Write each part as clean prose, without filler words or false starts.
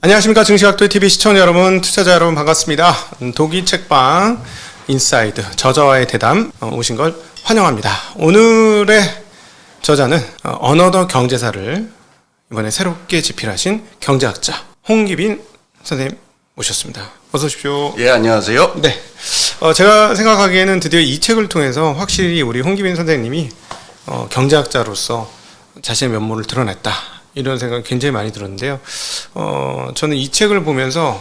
안녕하십니까. 증시각도의 TV 시청자 여러분, 투자자 여러분 반갑습니다. 독이 책방 인사이드 저자와의 대담 오신 걸 환영합니다. 오늘의 저자는 어너더 경제사를 이번에 새롭게 집필하신 경제학자 홍기빈 선생님 모셨습니다. 어서 오십시오. 예, 안녕하세요. 네, 제가 생각하기에는 드디어 이 책을 통해서 확실히 우리 홍기빈 선생님이 경제학자로서 자신의 면모를 드러냈다, 이런 생각이 굉장히 많이 들었는데요. 저는 이 책을 보면서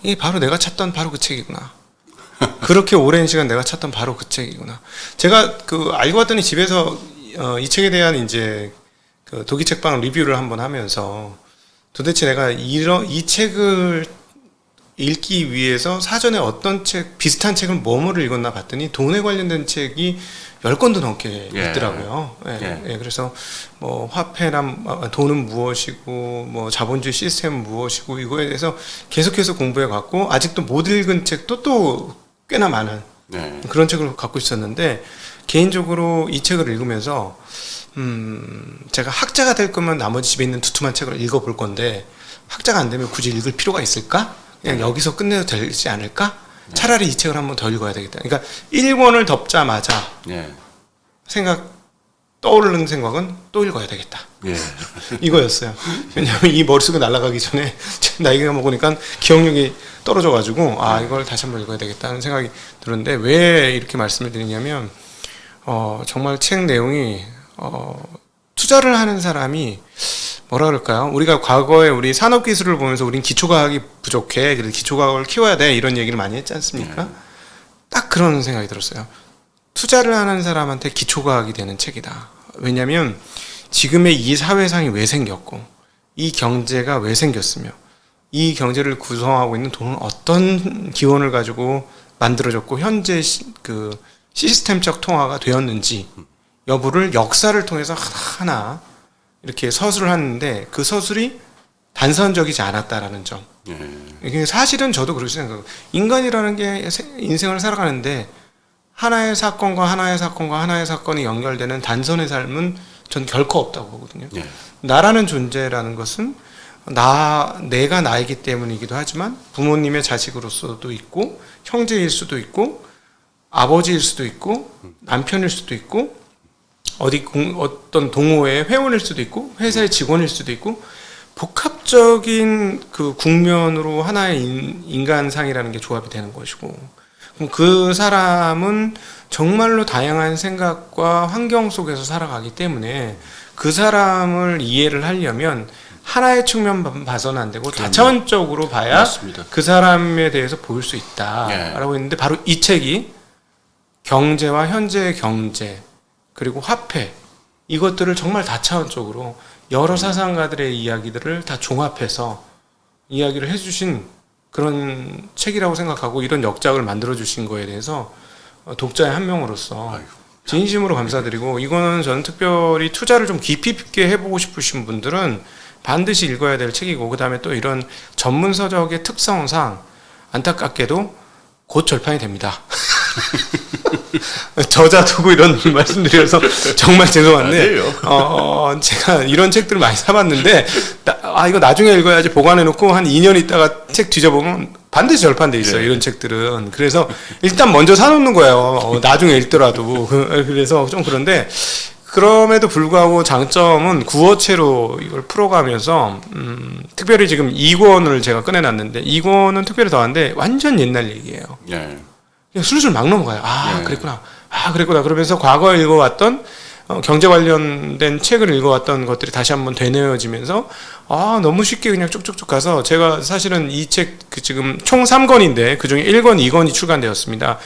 이게 바로 내가 찾던 바로 그 책이구나. 그렇게 오랜 시간 내가 찾던 바로 그 책이구나. 제가 알고 봤더니 집에서 이 책에 대한 이제 그 독일 책방 리뷰를 한번 하면서 도대체 내가 이 책을 읽기 위해서 사전에 어떤 책, 비슷한 책을 뭐뭐를 읽었나 봤더니 돈에 관련된 책이 10권도 넘게 있더라고요. 예. 그래서 뭐 화폐나 돈은 무엇이고 뭐 자본주의 시스템은 무엇이고 이거에 대해서 계속해서 공부해 갔고, 아직도 못 읽은 책도 또 꽤나 많은 그런 책을 갖고 있었는데, 개인적으로 이 책을 읽으면서 제가 학자가 될 거면 나머지 집에 있는 두툼한 책을 읽어볼 건데, 학자가 안 되면 굳이 읽을 필요가 있을까? 그냥 여기서 끝내도 되지 않을까? 차라리 이 책을 한번 더 읽어야 되겠다. 그러니까 1권을 덮자마자 떠오르는 생각은 또 읽어야 되겠다. 이거였어요. 왜냐하면 이 머릿속에 날아가기 전에 나이가 먹으니까 기억력이 떨어져가지고 이걸 다시 한번 읽어야 되겠다는 생각이 들었는데, 왜 이렇게 말씀을 드리냐면 정말 책 내용이 투자를 하는 사람이 뭐라 그럴까요? 우리가 과거에 우리 산업기술을 보면서 우린 기초과학이 부족해, 그래서 기초과학을 키워야 돼, 이런 얘기를 많이 했지 않습니까? 딱 그런 생각이 들었어요. 투자를 하는 사람한테 기초과학이 되는 책이다. 왜냐하면 지금의 이 사회상이 왜 생겼고, 이 경제가 왜 생겼으며, 이 경제를 구성하고 있는 돈은 어떤 기원을 가지고 만들어졌고 현재 그 시스템적 통화가 되었는지 여부를 역사를 통해서 하나하나 이렇게 서술을 하는데, 그 서술이 단선적이지 않았다라는 점. 이게 사실은 저도 그렇게 생각해요. 인간이라는 게 인생을 살아가는데 하나의 사건과 하나의 사건과 하나의 사건이 연결되는 단선의 삶은 전 결코 없다고 보거든요. 나라는 존재라는 것은 내가 나이기 때문이기도 하지만 부모님의 자식으로서도 있고, 형제일 수도 있고, 아버지일 수도 있고, 남편일 수도 있고, 어떤 동호회의 회원일 수도 있고, 회사의 직원일 수도 있고, 복합적인 그 국면으로 하나의 인간상이라는 게 조합이 되는 것이고, 그럼 그 사람은 정말로 다양한 생각과 환경 속에서 살아가기 때문에 그 사람을 이해를 하려면 하나의 측면 봐서는 안 되고 다차원적으로 봐야 맞습니다. 그 사람에 대해서 보일 수 있다라고 했는데, 바로 이 책이 경제와 현재의 경제 그리고 화폐, 이것들을 정말 다차원적으로 여러 사상가들의 이야기들을 다 종합해서 이야기를 해주신 그런 책이라고 생각하고, 이런 역작을 만들어주신 거에 대해서 독자의 한 명으로서 진심으로 감사드리고, 이거는 저는 특별히 투자를 좀 깊이 있게 해보고 싶으신 분들은 반드시 읽어야 될 책이고, 그 다음에 또 이런 전문 서적의 특성상 안타깝게도 곧 절판이 됩니다. 저자 두고 이런 말씀드려서 정말 죄송한데, 제가 이런 책들을 많이 사봤는데 이거 나중에 읽어야지 보관해놓고 한 2년 있다가 책 뒤져보면 반드시 절판돼 있어요. 이런 책들은. 그래서 일단 먼저 사놓는 거예요. 나중에 읽더라도. 그래서 좀 그런데, 그럼에도 불구하고 장점은 구어체로 이걸 풀어가면서 특별히 지금 2권을 제가 꺼내놨는데, 2권은 특별히 더한데 완전 옛날 얘기예요. 그냥 술술 막 넘어가요. 그랬구나. 그랬구나. 그러면서 과거에 읽어왔던 경제 관련된 책을 읽어왔던 것들이 다시 한번 되뇌어지면서 너무 쉽게 그냥 쭉쭉쭉 가서, 제가 사실은 이 책 지금 총 3권인데 그중에 1권, 2권이 출간되었습니다.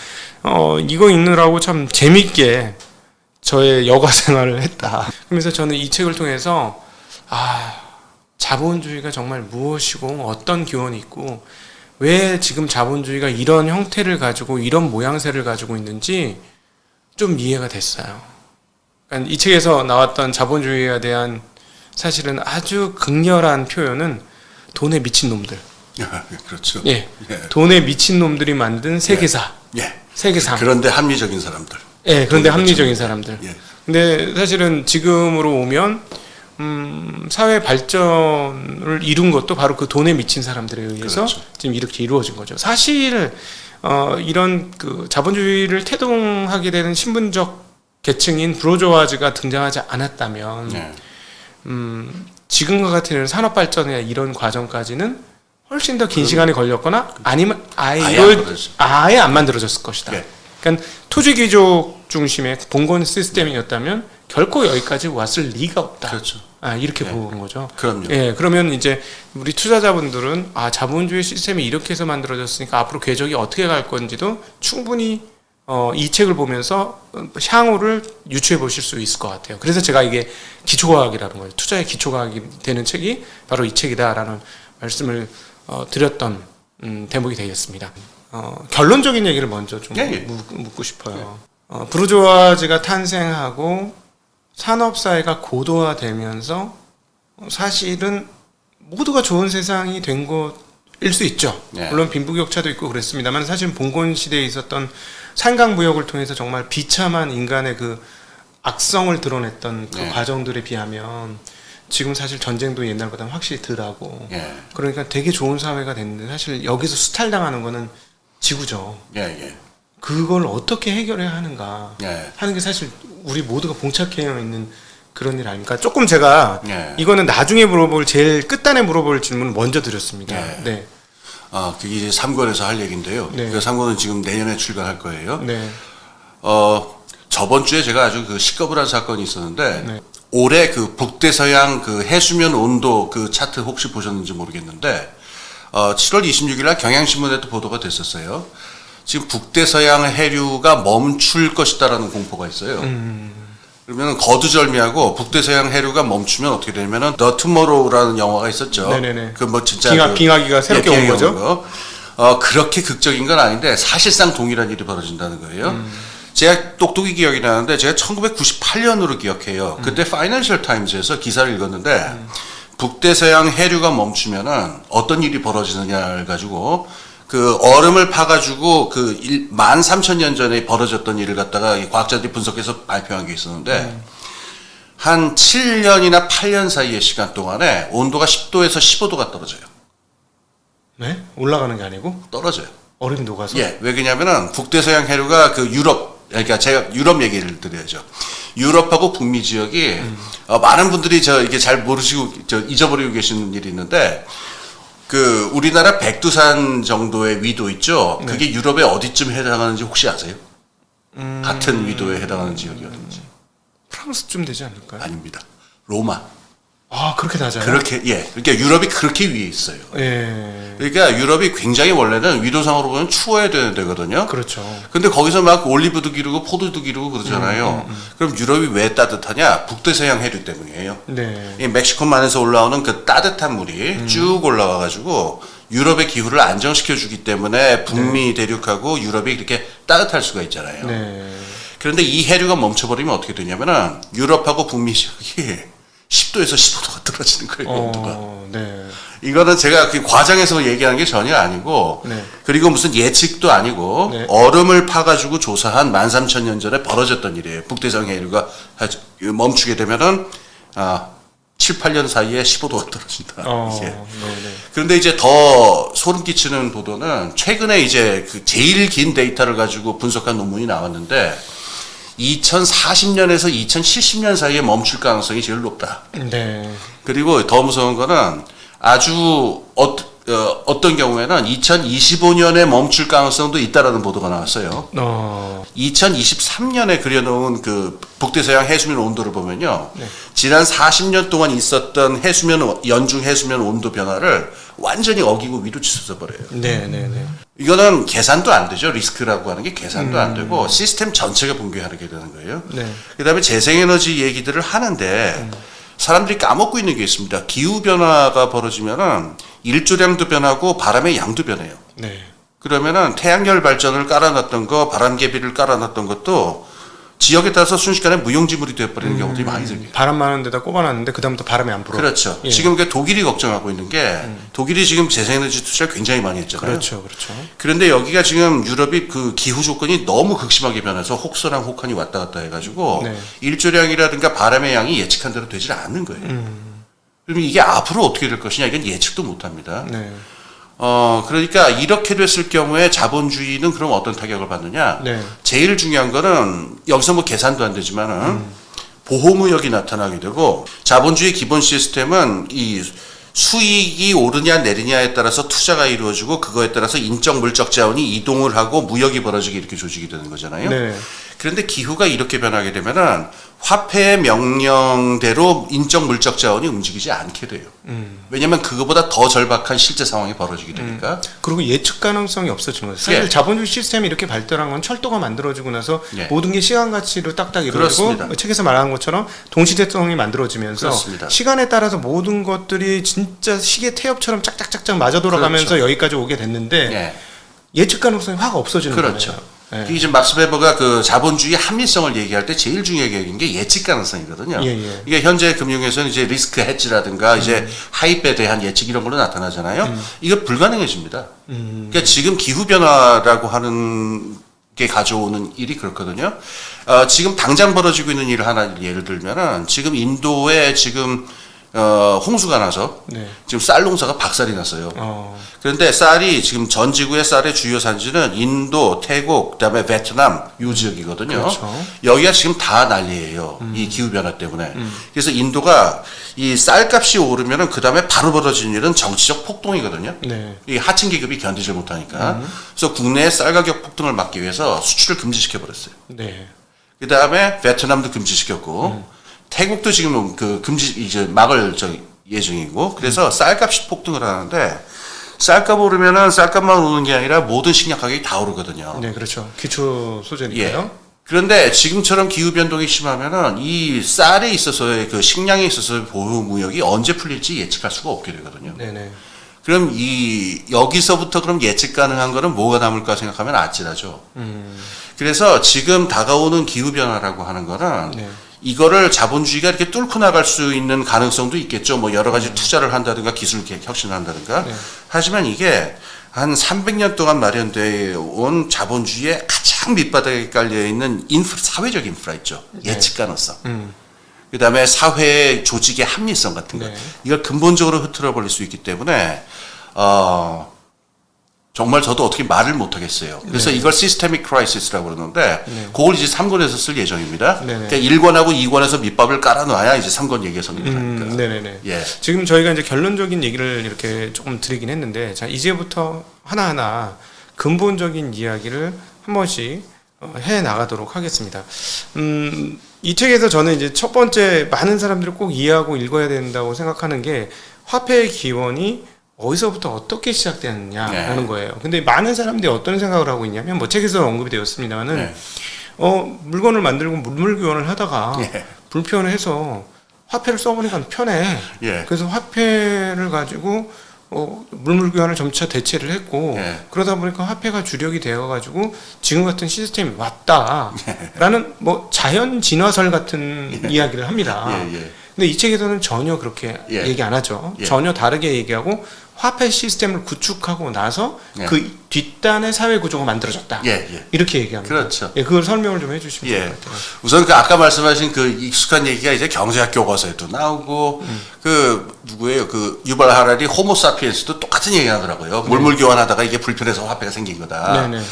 이거 읽느라고 참 재밌게 저의 여가 생활을 했다. 그러면서 저는 이 책을 통해서 자본주의가 정말 무엇이고 어떤 기원이 있고, 왜 지금 자본주의가 이런 형태를 가지고 이런 모양새를 가지고 있는지 좀 이해가 됐어요. 그러니까 이 책에서 나왔던 자본주의에 대한 사실은 아주 극렬한 표현은 돈에 미친 놈들. 그렇죠. 돈에 미친 놈들이 만든 세계사. 세계상. 그런데 합리적인 사람들. 그런데 합리적인 사람들. 근데 사실은 지금으로 오면 사회 발전을 이룬 것도 바로 그 돈에 미친 사람들에 의해서 그렇죠. 지금 이렇게 이루어진 거죠. 사실 이런 그 자본주의를 태동하게 되는 신분적 계층인 브루조아즈가 등장하지 않았다면 네. 지금과 같은 산업 발전이나 이런 과정까지는 훨씬 더 긴 시간이 걸렸거나 아니면 아예 안 만들어졌을 것이다. 네. 그러니까 토지 귀족 중심의 봉건 시스템이었다면 결코 여기까지 왔을 리가 없다. 그렇죠. 이렇게 네. 보는 거죠. 그럼요. 예, 그러면 이제 우리 투자자분들은 자본주의 시스템이 이렇게 해서 만들어졌으니까 앞으로 궤적이 어떻게 갈 건지도 충분히 이 책을 보면서 향후를 유추해 보실 수 있을 것 같아요. 그래서 제가 이게 기초과학이라는 거예요. 투자의 기초과학이 되는 책이 바로 이 책이다라는 말씀을 드렸던 대목이 되겠습니다. 결론적인 얘기를 먼저 좀 묻고 싶어요. 부르주아즈가 탄생하고 산업사회가 고도화되면서 사실은 모두가 좋은 세상이 된 것일 수 있죠. 네. 물론 빈부격차도 있고 그랬습니다만 사실 봉건 시대에 있었던 상강무역을 통해서 정말 비참한 인간의 그 악성을 드러냈던 그 네. 과정들에 비하면 지금 사실 전쟁도 옛날보다는 확실히 덜하고 예. 그러니까 되게 좋은 사회가 됐는데 사실 여기서 수탈당하는 거는 지구죠. 예. 그걸 어떻게 해결해야 하는가 예. 하는 게 사실 우리 모두가 봉착해 있는 그런 일 아닙니까? 조금 제가 예. 이거는 나중에 물어볼 제일 끝단에 물어볼 질문을 먼저 드렸습니다. 예. 네. 그게 이제 3권에서 할 얘기인데요. 네. 그 3권은 지금 내년에 출간할 거예요. 네. 저번 주에 제가 아주 그 시겁을 한 사건이 있었는데 네. 올해 그 북대서양 그 해수면 온도 그 차트 혹시 보셨는지 모르겠는데 7월 26일 날 경향신문에도 보도가 됐었어요. 지금 북대서양 해류가 멈출 것이다라는 공포가 있어요. 그러면 거두절미하고 북대서양 해류가 멈추면 어떻게 되냐면은 The Tomorrow라는 영화가 있었죠. 네네네. 그 뭐 진짜 빙하기가 새롭게 온 빙하기 거죠. 그렇게 극적인 건 아닌데 사실상 동일한 일이 벌어진다는 거예요. 제가 똑똑히 기억이 나는데 제가 1998년으로 기억해요. 그때 파이낸셜 타임즈에서 기사를 읽었는데 북대서양 해류가 멈추면은 어떤 일이 벌어지느냐를 가지고 그 얼음을 파가지고 그 13,000년 전에 벌어졌던 일을 갖다가 이 과학자들이 분석해서 발표한 게 있었는데 한 7년이나 8년 사이의 시간 동안에 온도가 10도에서 15도가 떨어져요. 네? 올라가는 게 아니고 떨어져요. 얼음이 녹아서. 예, 왜 그러냐면은 북대서양 해류가 그 그러니까 제가 유럽 얘기를 드려야죠. 유럽하고 북미 지역이 많은 분들이 이게 잘 모르시고 잊어버리고 계시는 일이 있는데 그 우리나라 백두산 정도의 위도 있죠. 네. 그게 유럽에 어디쯤 해당하는지 혹시 아세요? 같은 위도에 해당하는 지역이 어딘지. 프랑스쯤 되지 않을까요? 아닙니다. 로마. 그렇게 낮아요? 그렇게 그러니까 유럽이 그렇게 위에 있어요. 예. 그러니까 유럽이 굉장히 원래는 위도상으로 보면 추워야 되는 데거든요. 그렇죠. 근데 거기서 막 올리브도 기르고 포도도 기르고 그러잖아요. 그럼 유럽이 왜 따뜻하냐? 북대서양 해류 때문이에요. 네. 이 멕시코만에서 올라오는 그 따뜻한 물이 쭉 올라와가지고 유럽의 기후를 안정시켜 주기 때문에 북미 대륙하고 유럽이 이렇게 따뜻할 수가 있잖아요. 네. 그런데 이 해류가 멈춰버리면 어떻게 되냐면은 유럽하고 북미 지역이 10도에서 15도가 떨어지는 거예요, 온도가. 네. 이거는 제가 그 과정에서 얘기하는 게 전혀 아니고, 네. 그리고 무슨 예측도 아니고, 네. 얼음을 파가지고 조사한 13,000년 전에 벌어졌던 일이에요. 북대서양 해류가 멈추게 되면은, 7, 8년 사이에 15도가 떨어진다. 이게. 네네. 그런데 이제 더 소름 끼치는 보도는 최근에 이제 그 제일 긴 데이터를 가지고 분석한 논문이 나왔는데, 2040년에서 2070년 사이에 멈출 가능성이 제일 높다. 네. 그리고 더 무서운 거는 아주 어떤 경우에는 2025년에 멈출 가능성도 있다라는 보도가 나왔어요. 2023년에 그려놓은 그 북대서양 해수면 온도를 보면요. 네. 지난 40년 동안 있었던 연중 해수면 온도 변화를 완전히 어기고 위로 치솟아 버려요. 네네네. 이거는 계산도 안 되죠. 리스크라고 하는 게 계산도 안 되고 시스템 전체가 붕괴하게 되는 거예요. 네. 그다음에 재생에너지 얘기들을 하는데 사람들이 까먹고 있는 게 있습니다. 기후 변화가 벌어지면은 일조량도 변하고 바람의 양도 변해요. 네. 그러면은 태양열 발전을 깔아놨던 거, 바람개비를 깔아놨던 것도 지역에 따라서 순식간에 무용지물이 되어버리는 경우들이 많이 생겨요. 바람 많은 데다 꼽아놨는데 그다음부터 바람이 안 불어. 그렇죠. 예. 지금 그 독일이 걱정하고 있는 게 독일이 지금 재생에너지 투자를 굉장히 많이 했잖아요. 그렇죠, 그렇죠. 그런데 여기가 지금 유럽이 그 기후 조건이 너무 극심하게 변해서 혹서랑 혹한이 왔다 갔다 해가지고 네. 일조량이라든가 바람의 양이 예측한 대로 되질 않는 거예요. 그러면 이게 앞으로 어떻게 될 것이냐 이건 예측도 못합니다. 네, 그러니까 이렇게 됐을 경우에 자본주의는 그럼 어떤 타격을 받느냐? 네, 제일 중요한 거는 여기서 뭐 계산도 안 되지만은 보호무역이 나타나게 되고 자본주의 기본 시스템은 이 수익이 오르냐 내리냐에 따라서 투자가 이루어지고 그거에 따라서 인적 물적 자원이 이동을 하고 무역이 벌어지게 이렇게 조직이 되는 거잖아요. 네. 그런데 기후가 이렇게 변하게 되면은 화폐의 명령대로 인적 물적 자원이 움직이지 않게 돼요. 왜냐하면 그거보다 더 절박한 실제 상황이 벌어지게 되니까. 그리고 예측 가능성이 없어지는 거예요. 사실 예. 자본주의 시스템이 이렇게 발달한 건 철도가 만들어지고 나서 예. 모든 게 시간 가치로 딱딱 이루어지고 그렇습니다. 책에서 말한 것처럼 동시대성이 만들어지면서 그렇습니다. 시간에 따라서 모든 것들이 진짜 시계 태엽처럼 짝짝짝짝 맞아 돌아가면서 그렇죠. 여기까지 오게 됐는데 예. 예측 가능성이 확 없어지는 그렇죠. 거예요. 예. 이게 지금 막스 베버가 그 자본주의 합리성을 얘기할 때 제일 중요하게 얘기한 게 예측 가능성이거든요. 예, 예. 이게 현재 금융에서는 이제 리스크 헤지라든가 이제 하입에 대한 예측 이런 걸로 나타나잖아요. 이거 불가능해집니다. 그러니까 지금 기후 변화라고 하는 게 가져오는 일이 그렇거든요. 지금 당장 벌어지고 있는 일을 하나 예를 들면은 지금 인도에 지금 홍수가 나서 네. 지금 쌀 농사가 박살이 났어요. 어, 그런데 쌀이 지금 전 지구의 쌀의 주요 산지는 인도, 태국, 그다음에 베트남 요 지역이거든요. 그렇죠. 여기가 지금 다 난리예요. 이 기후 변화 때문에. 그래서 인도가 이 쌀값이 오르면은 그다음에 바로 벌어지는 일은 정치적 폭동이거든요. 네. 이 하층 계급이 견디질 못하니까. 그래서 국내의 쌀 가격 폭등을 막기 위해서 수출을 금지시켜 버렸어요. 네. 그다음에 베트남도 금지시켰고 태국도 지금 그 금지 이제 막을 예정이고 그래서 쌀값이 폭등을 하는데 쌀값 오르면은 쌀값만 오르는 게 아니라 모든 식량 가격이 다 오르거든요. 네, 그렇죠. 기초 소재니까요. 예. 그런데 지금처럼 기후 변동이 심하면은 이 쌀에 있어서의 그 식량에 있어서의 보호 무역이 언제 풀릴지 예측할 수가 없게 되거든요. 네, 네. 그럼 여기서부터 그럼 예측 가능한 거는 뭐가 남을까 생각하면 아찔하죠. 그래서 지금 다가오는 기후 변화라고 하는 거는 네. 이거를 자본주의가 이렇게 뚫고 나갈 수 있는 가능성도 있겠죠. 뭐 여러 가지 투자를 한다든가 기술 혁신을 한다든가. 네. 하지만 이게 한 300년 동안 마련되어 온 자본주의의 가장 밑바닥에 깔려 있는 사회적 인프라 있죠. 예측 가능성. 그다음에 사회 조직의 합리성 같은 것. 네. 이걸 근본적으로 흐트러 버릴 수 있기 때문에 정말 저도 어떻게 말을 못 하겠어요. 그래서 이걸 시스테믹 크라이시스라고 그러는데 그걸 이제 3권에서 쓸 예정입니다. 네네. 그러니까 1권하고 2권에서 밑밥을 깔아놔야 이제 3권 얘기가 성립하니까. 네네네. 예. 지금 저희가 이제 결론적인 얘기를 이렇게 조금 드리긴 했는데, 자, 이제부터 하나하나 근본적인 이야기를 한 번씩 해 나가도록 하겠습니다. 이 책에서 저는 이제 첫 번째 많은 사람들이 꼭 이해하고 읽어야 된다고 생각하는 게 화폐의 기원이 어디서부터 어떻게 시작되느냐라는 네. 거예요. 근데 많은 사람들이 어떤 생각을 하고 있냐면, 뭐 책에서 언급이 되었습니다만은 네. 물건을 만들고 물물 교환을 하다가 예. 불편을 해서 화폐를 써보니까 편해. 예. 그래서 화폐를 가지고 물물 교환을 점차 대체를 했고 예. 그러다 보니까 화폐가 주력이 되어가지고 지금 같은 시스템이 왔다라는 뭐 자연 진화설 같은 이야기를 합니다. 예, 예. 근데 이 책에서는 전혀 그렇게 예. 얘기 안 하죠. 예. 전혀 다르게 얘기하고 화폐 시스템을 구축하고 나서 예. 그 뒷단의 사회 구조가 만들어졌다. 예, 예. 이렇게 얘기합니다. 그렇죠. 예, 그걸 설명을 좀 해주시면 예. 좋을 것 같아요. 우선 그 아까 말씀하신 그 익숙한 얘기가 이제 경제학 교과서에도 나오고 그 누구예요? 그 유발 하라리 호모사피엔스도 똑같은 얘기 하더라고요. 물물 교환하다가 이게 불편해서 화폐가 생긴 거다. 네네.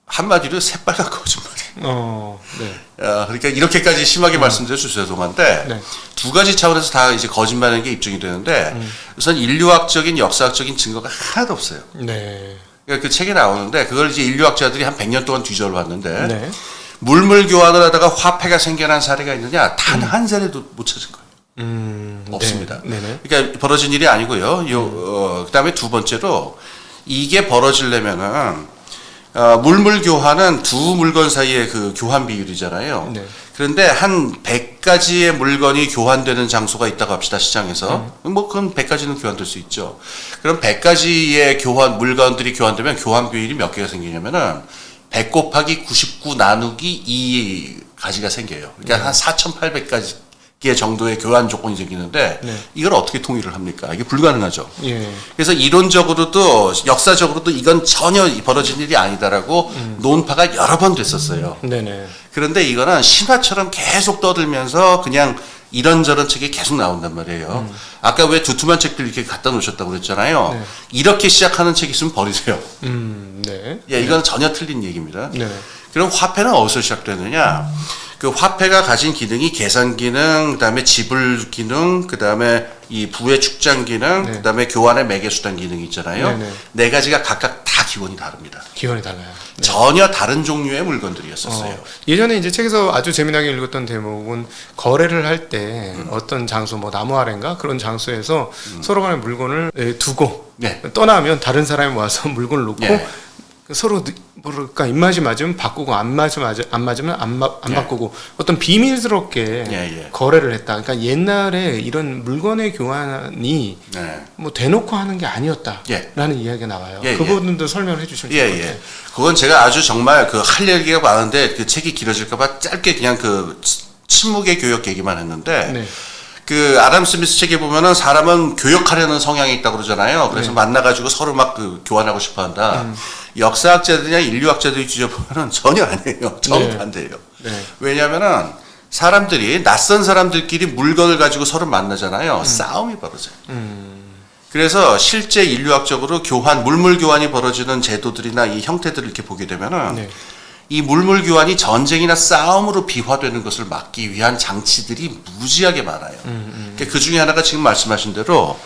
한마디로 새빨간 거짓말이에요. 네. 그러니까 이렇게까지 심하게 말씀드려서 죄송한데 네. 두 가지 차원에서 다 이제 거짓말인 게 입증이 되는데 우선 인류학적인 역사학적인 증거가 하나도 없어요. 네. 그러니까 그 책에 나오는데 그걸 이제 인류학자들이 한 100년 동안 뒤져봤는데 네. 물물 교환을 하다가 화폐가 생겨난 사례가 있느냐 단 한 사례도 못 찾은 거예요. 없습니다. 네. 네네. 그러니까 벌어진 일이 아니고요. 그다음에 두 번째로 이게 벌어지려면은 물물 교환은 두 물건 사이의 그 교환 비율이잖아요. 네. 그런데 한 100가지의 물건이 교환되는 장소가 있다고 합시다, 시장에서. 뭐, 그건 100가지는 교환될 수 있죠. 그럼 100가지의 물건들이 교환되면 교환 비율이 몇 개가 생기냐면은 100 곱하기 99 나누기 2 가지가 생겨요. 그러니까 한 4,800가지 개 정도의 교환 조건이 생기는데 이걸 어떻게 통일을 합니까? 이게 불가능하죠. 예. 그래서 이론적으로도 역사적으로도 이건 전혀 벌어진 일이 아니다라고 논파가 여러 번 됐었어요. 네네. 그런데 이거는 신화처럼 계속 떠들면서 그냥 이런저런 책이 계속 나온단 말이에요. 아까 왜 두툼한 책들 이렇게 갖다 놓으셨다고 그랬잖아요. 네. 이렇게 시작하는 책 있으면 버리세요. 네. 예, 이건 전혀 틀린 얘기입니다. 네. 그럼 화폐는 어디서 시작되느냐? 그 화폐가 가진 기능이 계산 기능, 그다음에 지불 기능, 그다음에 이 부의 축장 기능, 네. 그다음에 교환의 매개 수단 기능이 있잖아요. 네네. 네 가지가 각각 다 기원이 다릅니다. 기원이 달라요. 네. 전혀 다른 종류의 물건들이었었어요. 예전에 이제 책에서 아주 재미나게 읽었던 대목은 거래를 할 때 어떤 장소, 뭐 나무 아래인가 그런 장소에서 서로 간의 물건을 두고 네. 떠나면 다른 사람이 와서 물건을 놓고 예. 서로 뭐랄까 입맛이 맞으면 바꾸고 안 맞으면 안 예. 바꾸고 어떤 비밀스럽게 예. 거래를 했다. 그러니까 옛날에 이런 물건의 교환이 네. 뭐 대놓고 하는 게 아니었다라는 예. 이야기가 나와요. 예, 그 예. 부분도 설명을 해주시면 좋을 것 같아요. 그건 제가 아주 정말 그 할 얘기가 많은데 그 책이 길어질까봐 짧게 그냥 그 침묵의 교역 얘기만 했는데 네. 그 아담 스미스 책에 보면은 사람은 교역하려는 성향이 있다고 그러잖아요. 그래서 네. 만나가지고 서로 막 그 교환하고 싶어한다. 역사학자들이나 인류학자들이 뒤져보면은 전혀 아니에요. 정반대예요. 네. 왜냐하면은 사람들이 낯선 사람들끼리 물건을 가지고 서로 만나잖아요. 싸움이 벌어져요. 그래서 실제 인류학적으로 교환, 물물 교환이 벌어지는 제도들이나 이 형태들을 이렇게 보게 되면은 네. 이 물물 교환이 전쟁이나 싸움으로 비화되는 것을 막기 위한 장치들이 무지하게 많아요. 그러니까 그 중에 하나가 지금 말씀하신 대로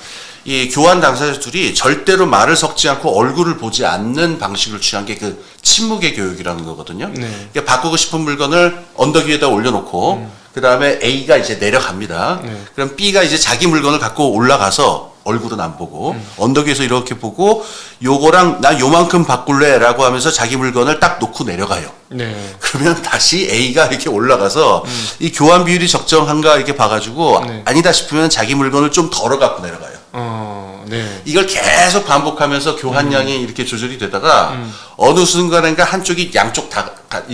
이 교환 당사자 둘이 절대로 말을 섞지 않고 얼굴을 보지 않는 방식을 취한 게 그 침묵의 교육이라는 거거든요. 네. 그러니까 바꾸고 싶은 물건을 언덕 위에다 올려놓고 그 다음에 A가 이제 내려갑니다. 네. 그럼 B가 이제 자기 물건을 갖고 올라가서 얼굴은 안 보고 언덕 위에서 이렇게 보고 요거랑 나 요만큼 바꿀래라고 하면서 자기 물건을 딱 놓고 내려가요. 네. 그러면 다시 A가 이렇게 올라가서 이 교환 비율이 적정한가 이렇게 봐가지고 네. 아니다 싶으면 자기 물건을 좀 덜어 갖고 내려가요. 네. 이걸 계속 반복하면서 교환량이 이렇게 조절이 되다가 어느 순간인가 한쪽이 양쪽 다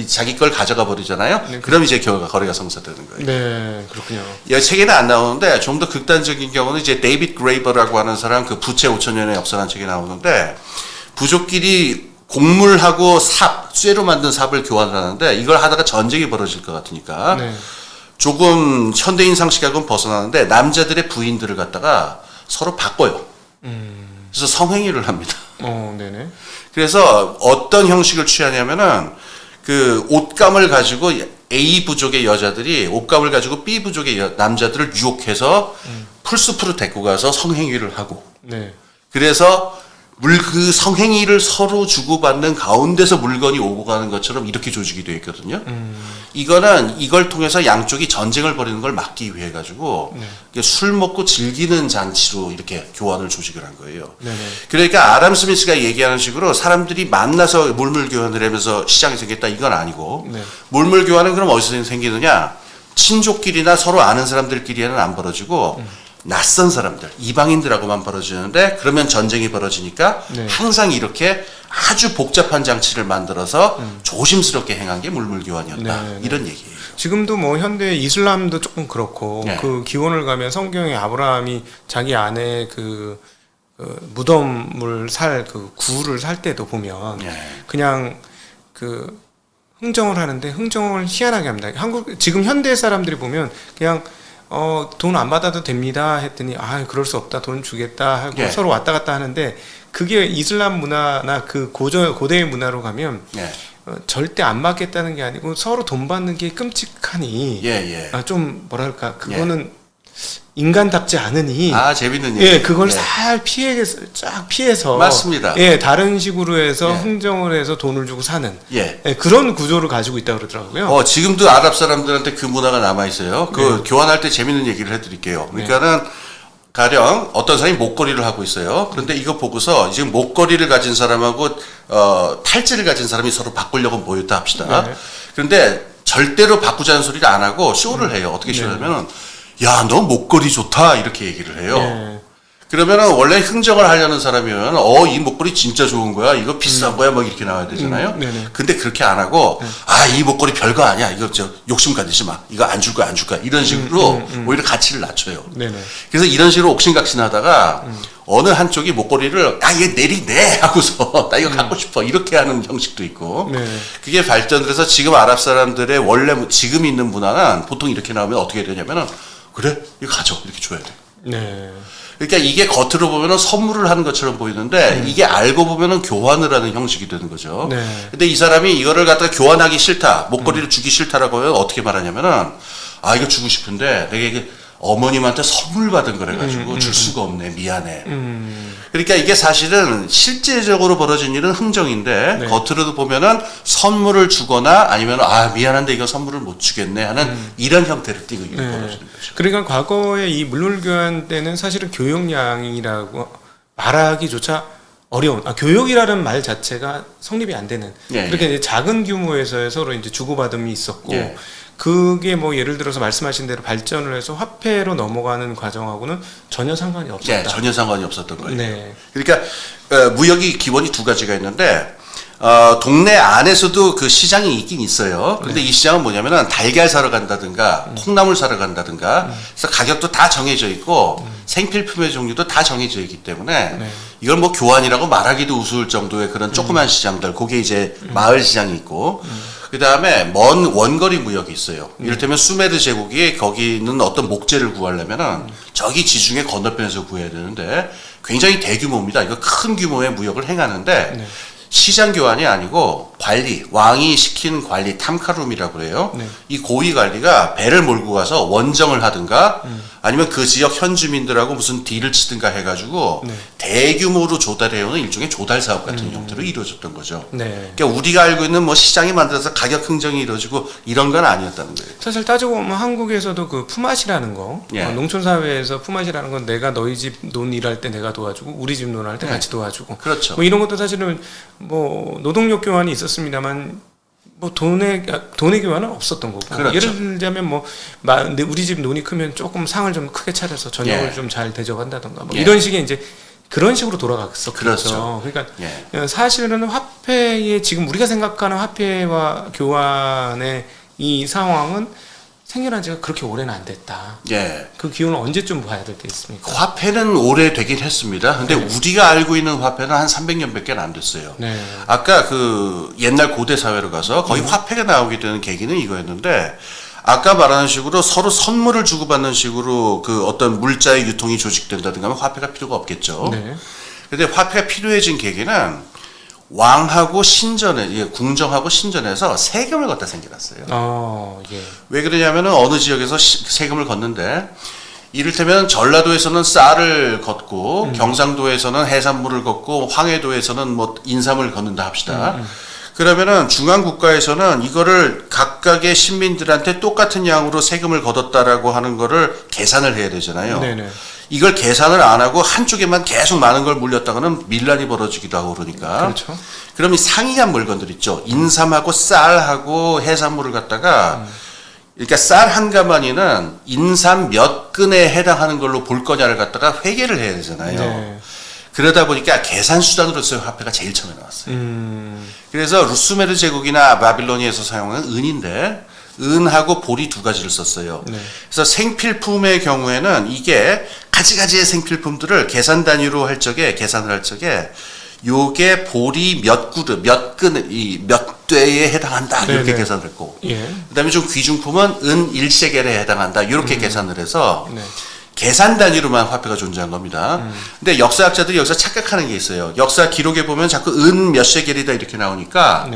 자기 걸 가져가 버리잖아요. 네. 그럼 이제 거래가 성사되는 거예요. 네, 그렇군요. 이 책에는 안 나오는데 좀 더 극단적인 경우는 이제 데이빗 그레이버라고 하는 사람 그 부채 5천년의 역사라는 책이 나오는데 부족끼리 곡물하고 쇠로 만든 삽을 교환을 하는데 이걸 하다가 전쟁이 벌어질 것 같으니까 네. 조금 현대인 상식하고는 벗어나는데 남자들의 부인들을 갖다가 서로 바꿔요. 그래서 성행위를 합니다. 네네. 그래서 어떤 형식을 취하냐면은 그 옷감을 가지고 A 부족의 여자들이 옷감을 가지고 B 부족의 남자들을 유혹해서 풀숲으로 데리고 가서 성행위를 하고 네. 그래서 그 성행위를 서로 주고받는 가운데서 물건이 오고 가는 것처럼 이렇게 조직이 되어 있거든요. 이거는 이걸 통해서 양쪽이 전쟁을 벌이는 걸 막기 위해 가지고 술 먹고 즐기는 잔치로 이렇게 교환을 조직을 한 거예요. 네네. 그러니까 아담 스미스가 얘기하는 식으로 사람들이 만나서 물물 교환을 하면서 시장이 생겼다 이건 아니고 네. 물물 교환은 그럼 어디서 생기느냐? 친족끼리나 서로 아는 사람들끼리는 안 벌어지고 낯선 사람들, 이방인들하고만 벌어지는데 그러면 전쟁이 벌어지니까 네. 항상 이렇게 아주 복잡한 장치를 만들어서 조심스럽게 행한 게 물물 교환이었다. 네. 이런 얘기예요. 지금도 뭐 현대 이슬람도 조금 그렇고 네. 그 기원을 가면 성경에 아브라함이 자기 아내 그 무덤을 살 그 구를 살 때도 보면 네. 그냥 그 흥정을 하는데 흥정을 희한하게 합니다. 지금 현대 사람들이 보면 그냥 돈 안 받아도 됩니다 했더니 그럴 수 없다 돈 주겠다 하고 예. 서로 왔다 갔다 하는데 그게 이슬람 문화나 그 고대의 문화로 가면 예. 절대 안 받겠다는 게 아니고 서로 돈 받는 게 끔찍하니 예. 좀 뭐랄까 그거는 인간답지 않으니 재밌는 얘기. 예, 그걸 싹 피해서 맞습니다. 예, 다른 식으로 해서 예. 흥정을 해서 돈을 주고 사는 예. 그런 구조를 가지고 있다 그러더라고요. 지금도 아랍 사람들한테 그 문화가 남아 있어요. 그 교환할 때 재밌는 얘기를 해드릴게요. 그러니까는 가령 어떤 사람이 목걸이를 하고 있어요. 그런데 이거 보고서 지금 목걸이를 가진 사람하고 탈지를 가진 사람이 서로 바꾸려고 모였다 합시다. 네. 그런데 절대로 바꾸자는 소리를 안 하고 쇼를 해요. 어떻게 쇼를 하면은 야, 너 목걸이 좋다 이렇게 얘기를 해요. 예. 그러면은 원래 흥정을 하려는 사람이면 이 목걸이 진짜 좋은 거야. 이거 비싼 거야. 막 이렇게 나와야 되잖아요. 네네. 근데 그렇게 안 하고 이 목걸이 별거 아니야. 이거 욕심 가지지 마. 이거 안 줄 거야, 안 줄 거야. 이런 식으로 오히려 가치를 낮춰요. 네네. 그래서 이런 식으로 옥신각신하다가 어느 한쪽이 목걸이를 얘 내리네 하고서 나 이거 갖고 싶어 이렇게 하는 형식도 있고 네. 그게 발전을 해서 지금 아랍 사람들의 원래 지금 있는 문화는 보통 이렇게 나오면 어떻게 되냐면은 그래 이거 가져 이렇게 줘야 돼. 네. 그러니까 이게 겉으로 보면은 선물을 하는 것처럼 보이는데 이게 알고 보면은 교환을 하는 형식이 되는 거죠. 네. 근데 이 사람이 이거를 갖다가 교환하기 싫다, 목걸이를 주기 싫다라고 하면 어떻게 말하냐면은 이거 주고 싶은데 내가 이게 어머님한테 선물 받은 거래가지고 줄 수가 없네, 미안해. 그러니까 이게 사실은 실제적으로 벌어진 일은 흥정인데 네. 겉으로도 보면은 선물을 주거나 아니면 미안한데 이거 선물을 못 주겠네 하는 이런 형태를 띠고 일이 벌어지는 거죠. 그러니까 과거에 이 물물 교환 때는 사실은 교역량이라고 말하기조차 어려운 교역이라는 말 자체가 성립이 안 되는 예, 그렇게 이제 작은 규모에서 서로 이제 주고받음이 있었고 예. 그게 뭐 예를 들어서 말씀하신 대로 발전을 해서 화폐로 넘어가는 과정하고는 전혀 상관이 없었다. 네, 전혀 상관이 없었던 거예요. 네. 그러니까 무역이 기본이 두 가지가 있는데 동네 안에서도 그 시장이 있긴 있어요. 근데 이 시장은 뭐냐면은 달걀 사러 간다든가 콩나물 사러 간다든가 그래서 가격도 다 정해져 있고 생필품의 종류도 다 정해져 있기 때문에 이걸 뭐 교환이라고 말하기도 우스울 정도의 그런 조그만 시장들 그게 이제 마을 시장이 있고 그 다음에 먼 원거리 무역이 있어요. 이를테면 수메르 제국이 거기 있는 어떤 목재를 구하려면은 저기 지중해 건너편에서 구해야 되는데 굉장히 대규모입니다. 이거 큰 규모의 무역을 행하는데 시장 교환이 아니고 관리, 왕이 시킨 관리, 탐카룸이라고 그래요. 이 고위 관리가 배를 몰고 가서 원정을 하든가 아니면 그 지역 현주민들하고 무슨 딜을 치든가 해가지고 대규모로 조달해오는 일종의 조달 사업 같은 형태로 이루어졌던 거죠. 그러니까 우리가 알고 있는 뭐 시장이 만들어서 가격 흥정이 이루어지고 이런 건 아니었다는 거예요. 사실 따지고 보면 한국에서도 그 품앗이라는 거 농촌 사회에서 품앗이라는 건 내가 너희 집 논 일할 때 내가 도와주고 우리 집 논 할 때 같이 도와주고 그렇죠. 뭐 이런 것도 사실은 뭐 노동력 교환이 있었습니다만 뭐 돈의 교환은 없었던 거고 그렇죠. 예를 들자면 뭐 우리 집 논이 크면 조금 상을 좀 크게 차려서 저녁을 좀 잘 대접한다던가 뭐 이런 식의 이제 그런 식으로 돌아갔었죠. 그렇죠. 그러니까 사실은 화폐의 지금 우리가 생각하는 화폐와 교환의 이 상황은 생겨난 지가 그렇게 오래는 안 됐다. 그 기운을 언제쯤 봐야 될 게 있습니까? 화폐는 오래되긴 했습니다. 근데 우리가 알고 있는 화폐는 한 300년밖에 안 됐어요. 아까 그 옛날 고대 사회로 가서 거의 화폐가 나오게 되는 계기는 이거였는데 아까 말하는 식으로 서로 선물을 주고받는 식으로 그 어떤 물자의 유통이 조직된다든가 하면 화폐가 필요가 없겠죠. 근데 화폐가 필요해진 계기는 왕하고 신전에 궁정하고 신전에서 세금을 걷다 생겨났어요. 왜 그러냐면은 어느 지역에서 세금을 걷는데 이를테면 전라도에서는 쌀을 걷고 경상도에서는 해산물을 걷고 황해도에서는 뭐 인삼을 걷는다 합시다. 그러면은 중앙 국가에서는 이거를 각각의 시민들한테 똑같은 양으로 세금을 걷었다라고 하는 거를 계산을 해야 되잖아요. 이걸 계산을 안 하고 한쪽에만 계속 많은 걸 물렸다가는 밀란이 벌어지기도 하고 그러니까. 그렇죠. 그럼 이 상이한 물건들 있죠. 인삼하고 쌀하고 해산물을 갖다가 그러니까 쌀 한 가마니는 인삼 몇 근에 해당하는 걸로 볼 거냐를 갖다가 회계를 해야 되잖아요. 그러다 보니까 계산 수단으로서의 화폐가 제일 처음에 나왔어요. 그래서 루스메르 제국이나 바빌로니아에서 사용하는 은인데 은하고 볼이 두 가지를 썼어요. 그래서 생필품의 경우에는 이게 가지가지의 생필품들을 계산 단위로 계산을 할 적에 요게 볼이 몇 그릇, 몇 대에 해당한다 이렇게 계산을 했고 그다음에 좀 귀중품은 은 1세겔에 해당한다 이렇게 계산을 해서 계산 단위로만 화폐가 존재한 겁니다. 근데 역사학자들이 여기서 착각하는 게 있어요. 역사 기록에 보면 자꾸 은 몇 세겔이다 이렇게 나오니까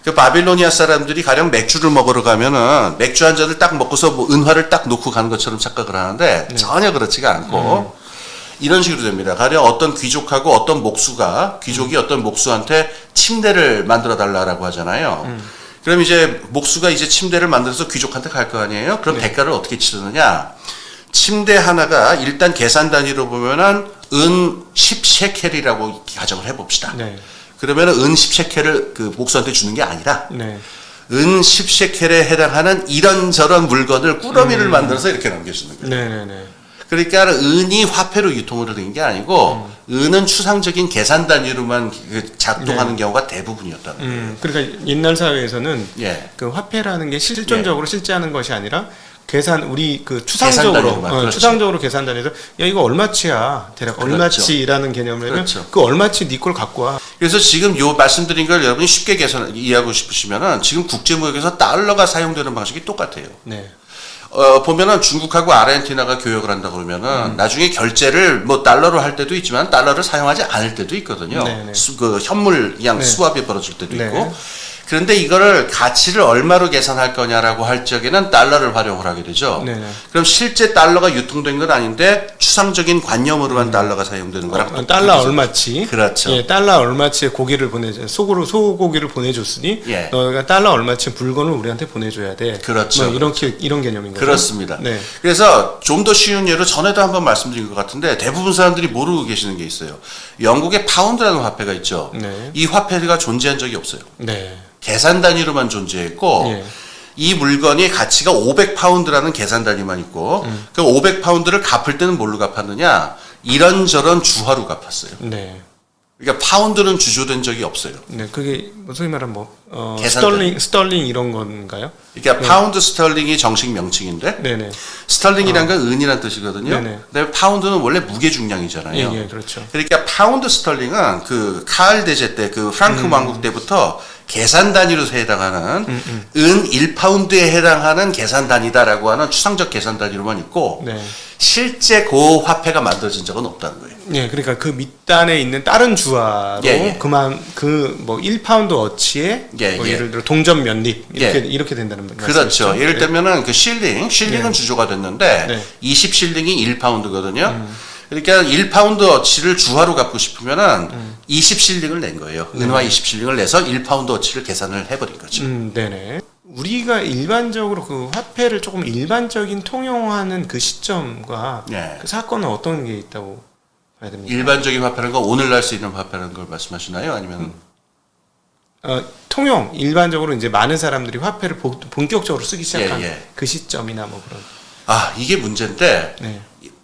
그 바빌로니아 사람들이 가령 맥주를 먹으러 가면은 맥주 한 잔을 딱 먹고서 뭐 은화를 딱 놓고 가는 것처럼 착각을 하는데 전혀 그렇지가 않고 이런 식으로 됩니다. 가령 어떤 귀족하고 어떤 목수가 귀족이 어떤 목수한테 침대를 만들어 달라고 하잖아요. 그럼 이제 목수가 이제 침대를 만들어서 귀족한테 갈 거 아니에요? 그럼 대가를 어떻게 치르느냐? 침대 하나가 일단 계산 단위로 보면은 은 10셰켈이라고 가정을 해봅시다. 그러면은 은 10셰켈을 그 목수한테 주는 게 아니라 은 10셰켈에 해당하는 이런저런 물건을 꾸러미를 만들어서 이렇게 넘겨주는 거예요. 그러니까 은이 화폐로 유통을 된 게 아니고 은은 추상적인 계산 단위로만 작동하는 네. 경우가 대부분이었다는 거예요. 그러니까 옛날 사회에서는 예. 그 화폐라는 게 실존적으로 실제하는 것이 아니라 계산 우리 그 추상적으로 단위로만, 그렇죠. 추상적으로 계산 단위에서 야 이거 얼마치야 대략 그렇죠. 얼마치라는 개념이면 그렇죠. 그 얼마치 네 걸 갖고 와. 그래서 지금 요 말씀드린 걸 여러분이 쉽게 이해하고 싶으시면은 지금 국제무역에서 달러가 사용되는 방식이 똑같아요. 네. 보면은 중국하고 아르헨티나가 교역을 한다 그러면은 나중에 결제를 뭐 달러로 할 때도 있지만 달러를 사용하지 않을 때도 있거든요. 네네. 그 현물 그냥 네. 수합이 벌어질 때도 네. 있고. 그런데 이거를 가치를 얼마로 계산할 거냐라고 할 적에는 달러를 활용을 하게 되죠. 네네. 그럼 실제 달러가 유통된 건 아닌데 추상적인 관념으로만 달러가 사용되는 거랑 달러 얼마치? 그렇죠. 예, 달러 얼마치의 고기를 소고기를 보내줬으니 예. 너가 달러 얼마치 물건을 우리한테 보내줘야 돼. 그렇죠. 뭐 이런 개념인 거죠. 그렇습니다. 네. 그래서 좀 더 쉬운 예로 전에도 한번 말씀드린 것 같은데 대부분 사람들이 모르고 계시는 게 있어요. 영국의 파운드라는 화폐가 있죠. 네. 이 화폐가 존재한 적이 없어요. 네. 계산 단위로만 존재했고 예. 이 물건이 가치가 500파운드라는 계산 단위만 있고 그 500파운드를 갚을 때는 뭘로 갚았느냐? 이런저런 주화로 갚았어요. 네. 그러니까 파운드는 주조된 적이 없어요. 네, 그게 소위 말하는 계산 스털링 이런 건가요? 그러니까 파운드 스털링이 정식 명칭인데 네네. 스털링이란 건 은이란 뜻이거든요. 네네. 근데 파운드는 원래 무게 중량이잖아요. 예, 예, 그렇죠. 그러니까 파운드 스털링은 그 카을 대제 때 그 프랑크 왕국 때부터 계산 단위로 해당하는 은 1파운드에 해당하는 계산 단위다라고 하는 추상적 계산 단위로만 있고 네. 실제 그 화폐가 만들어진 적은 없다는 거예요. 예, 그러니까 그 밑단에 있는 다른 주화로 예, 예. 그만 그 뭐 1파운드 어치에 예, 뭐 예. 예를 들어 동전 몇 립 이렇게 된다는 그렇죠. 말씀이시죠? 예를 들면은 그 실링은 네. 주조가 됐는데 네. 20실링이 1파운드거든요. 그러니까 1파운드 어치를 주화로 갚고 싶으면은 20실링을 낸 거예요. 은화 20실링을 내서 1파운드 어치를 계산을 해버린 거죠. 네네. 우리가 일반적으로 그 화폐를 조금 일반적인 통용하는 그 시점과 네. 그 사건은 어떤 게 있다고 봐야 됩니까? 일반적인 화폐라는 건 오늘날 쓰이는 화폐라는 걸 말씀하시나요? 아니면 통용 일반적으로 이제 많은 사람들이 화폐를 본격적으로 쓰기 시작한 예. 그 시점이나 뭐 그런. 이게 문제인데 네.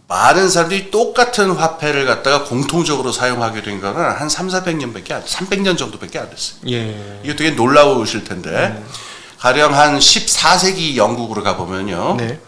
많은 사람들이 똑같은 화폐를 갖다가 공통적으로 사용하게 된 거는 한 300년 정도밖에 안 됐어요. 예. 이게 되게 놀라우실 텐데 가령 한 14세기 영국으로 가보면요. 네.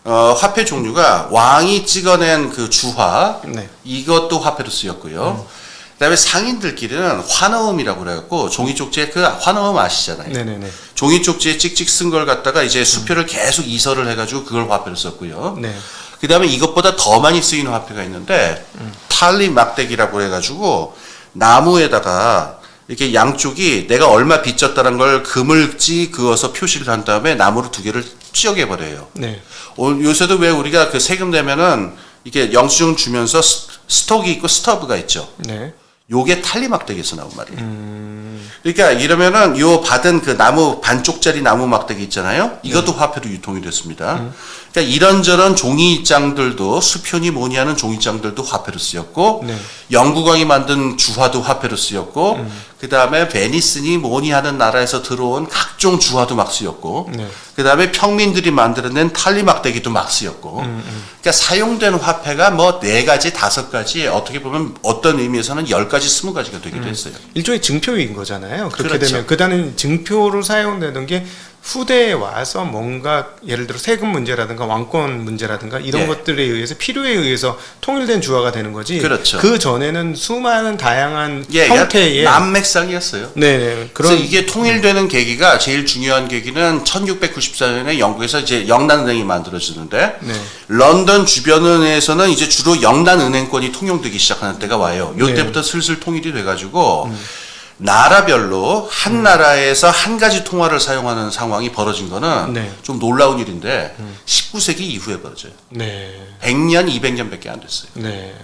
화폐 종류가 왕이 찍어낸 그 주화 네. 이것도 화폐로 쓰였고요. 그다음에 상인들끼리는 환어음이라고 그래갖고 종이 쪽지에 그 환어음 아시잖아요. 네네네. 종이 쪽지에 찍찍 쓴 걸 갖다가 이제 수표를 계속 이설을 해가지고 그걸 화폐로 썼고요. 네. 그 다음에 이것보다 더 많이 쓰이는 화폐가 있는데 탈리 막대기라고 해가지고 나무에다가 이렇게 양쪽이 내가 얼마 빚졌다는 걸 금을 그어서 표시를 한 다음에 나무로 두 개를 찌어게 버려요. 네. 요새도 왜 우리가 그 세금 내면은 이게 영수증 주면서 스톡이 있고 스터브가 있죠. 네. 요게 탈리 막대기에서 나온 말이에요. 그러니까 이러면은 요 받은 그 나무 반쪽짜리 나무 막대기 있잖아요. 이것도 화폐로 유통이 됐습니다. 그러니까 이런저런 종이장들도 수표니 뭐니 하는 종이장들도 화폐로 쓰였고 네. 영국왕이 만든 주화도 화폐로 쓰였고 그 다음에 베니스니 뭐니 하는 나라에서 들어온 각종 주화도 막 쓰였고 네. 그 다음에 평민들이 만들어낸 탈리 막대기도 막 쓰였고 그러니까 사용된 화폐가 뭐 4가지 5가지 어떻게 보면 어떤 의미에서는 10가지 20가지가 되기도 했어요. 일종의 증표인 거잖아요. 그렇게 그렇죠. 되면 그다는 증표로 사용되는 게 후대에 와서 뭔가 예를 들어 세금 문제라든가 왕권 문제라든가 이런 예. 것들에 의해서 필요에 의해서 통일된 주화가 되는 거지. 그렇죠. 그 전에는 수많은 다양한 예, 형태의 남맥상이었어요. 네, 그래서 이게 통일되는 계기가 제일 중요한 계기는 1694년에 영국에서 이제 영란은행이 만들어지는데 네. 런던 주변은에서는 이제 주로 영란은행권이 통용되기 시작하는 때가 와요. 네. 이때부터 슬슬 통일이 돼가지고 나라별로 한 나라에서 한 가지 통화를 사용하는 상황이 벌어진 거는 네. 좀 놀라운 일인데 19세기 이후에 벌어져요. 네. 100년, 200년밖에 안 됐어요. 네.